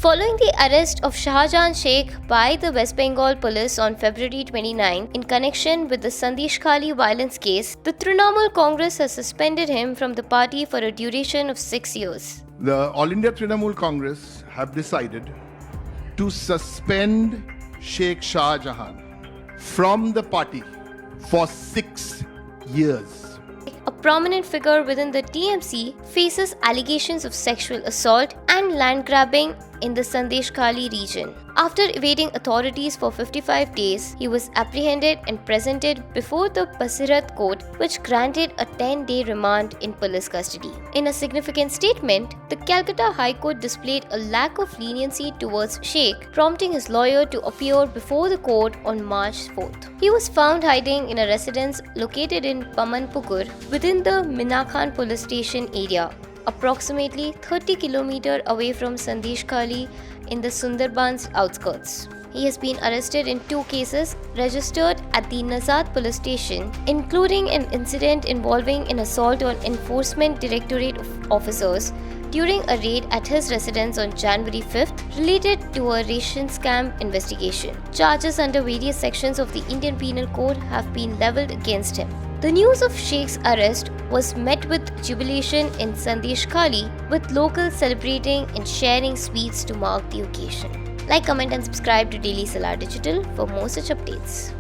Following the arrest of Shahjahan Sheikh by the West Bengal police on February 29 in connection with the sandeshkhali violence case, the Trinamool Congress has suspended him from the party for a duration of 6 years. The All India Trinamool Congress have decided to suspend Sheikh Shah Jahan from the party for 6 years. A prominent figure within the TMC faces allegations of sexual assault and land grabbing in the Sandeshkhali region. After evading authorities for 55 days, he was apprehended and presented before the Basirat court, which granted a 10-day remand in police custody. In a significant statement, the Calcutta High Court displayed a lack of leniency towards Sheikh, prompting his lawyer to appear before the court on March 4th. He was found hiding in a residence located in Pamanpukur within the Minakhan police station area, approximately 30 km away from Sandeshkhali in the Sundarbans outskirts. He has been arrested in 2 cases registered at the Nazad police station, including an incident involving an assault on Enforcement Directorate officers during a raid at his residence on January 5th related to a ration scam investigation. Charges under various sections of the Indian Penal Code have been levelled against him. The news of Sheikh's arrest was met with jubilation in Sandeshkhali, with locals celebrating and sharing sweets to mark the occasion. Like, comment and subscribe to Daily Salar Digital for more such updates.